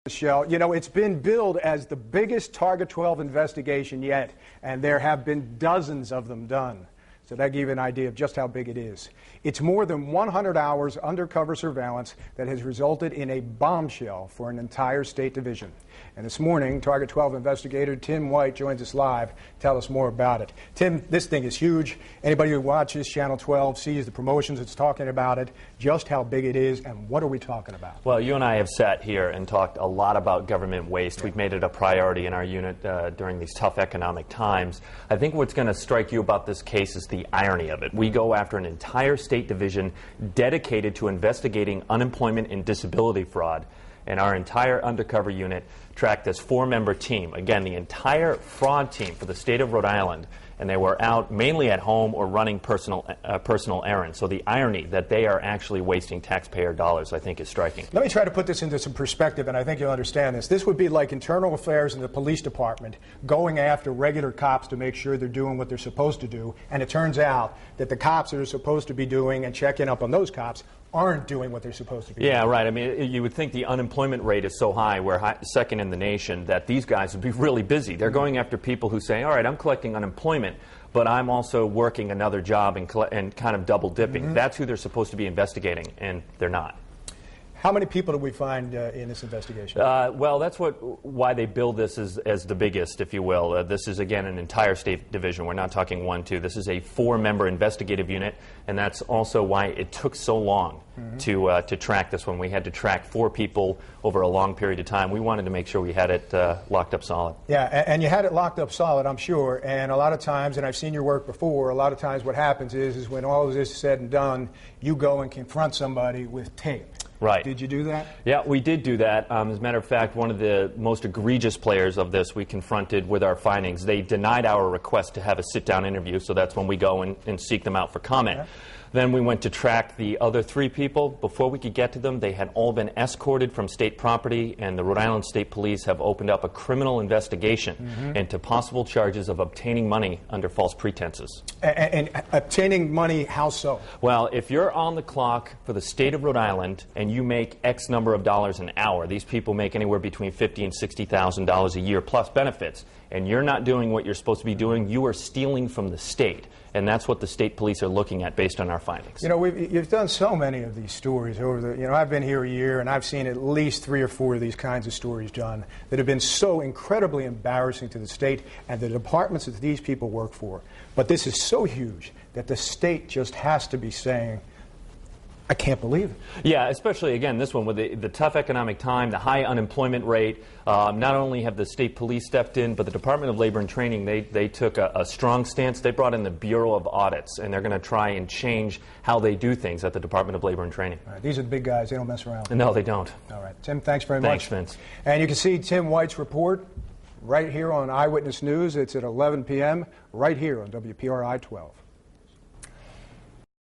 Michelle, you know, it's been billed as the biggest Target 12 investigation yet, and there have been dozens of them done. So that gives you an idea of just how big it is. It's more than 100 hours undercover surveillance that has resulted in a bombshell for an entire state division. And this morning, Target 12 investigator Tim White joins us live to tell us more about it. Tim, this thing is huge. Anybody who watches Channel 12 sees the promotions that's talking about it, just how big it is, and what are we talking about? Well, you and I have sat here and talked a lot about government waste. We've made it a priority in our unit during these tough economic times. I think what's going to strike you about this case is the irony of it. We go after an entire state division dedicated to investigating unemployment and disability fraud, and our entire undercover unit tracked this 4-member team. Again, the entire fraud team for the state of Rhode Island, and they were out mainly at home or running personal errands. So the irony that they are actually wasting taxpayer dollars, I think, is striking. Let me try to put this into some perspective, and I think you'll understand this. This would be like internal affairs in the police department going after regular cops to make sure they're doing what they're supposed to do, and it turns out that the cops that are supposed to be doing and checking up on those cops aren't doing what they're supposed to be doing. Yeah, right. I mean, you would think the unemployment rate is so high, we're second in the nation, that these guys would be really busy. They're going after people who say, all right, I'm collecting unemployment, but I'm also working another job and kind of double dipping. That's who they're supposed to be investigating, and they're not. How many people did we find in this investigation? Well, that's why they build this as the biggest, if you will. This is, again, an entire state division. We're not talking 1, 2. This is a 4-member investigative unit, and that's also why it took so long to track this one. We had to track 4 people over a long period of time. We wanted to make sure we had it locked up solid. Yeah, and you had it locked up solid, I'm sure. And a lot of times, and I've seen your work before, a lot of times what happens is when all of this is said and done, you go and confront somebody with tape. Right. Did you do that? Yeah, we did do that. As a matter of fact, one of the most egregious players of this we confronted with our findings. They denied our request to have a sit-down interview, so that's when we go and seek them out for comment. Yeah. Then we went to track the other 3 people. Before we could get to them, they had all been escorted from state property, and the Rhode Island State Police have opened up a criminal investigation into possible charges of obtaining money under false pretenses. And obtaining money, how so? Well, if you're on the clock for the state of Rhode Island and you make X number of dollars an hour, these people make anywhere between $50,000 and $60,000 a year plus benefits, and you're not doing what you're supposed to be doing, you are stealing from the state. And that's what the state police are looking at based on our findings. You know, you've done so many of these stories over the, I've been here a year and I've seen at least 3 or 4 of these kinds of stories done that have been so incredibly embarrassing to the state and the departments that these people work for. But this is so huge that the state just has to be saying, I can't believe it. Yeah, especially, again, this one with the tough economic time, the high unemployment rate. Not only have the state police stepped in, but the Department of Labor and Training, they took a strong stance. They brought in the Bureau of Audits, and they're going to try and change how they do things at the Department of Labor and Training. All right, these are the big guys. They don't mess around. No, they don't. All right. Tim, thanks very much. Thanks, Vince. And you can see Tim White's report right here on Eyewitness News. It's at 11 p.m. right here on WPRI 12.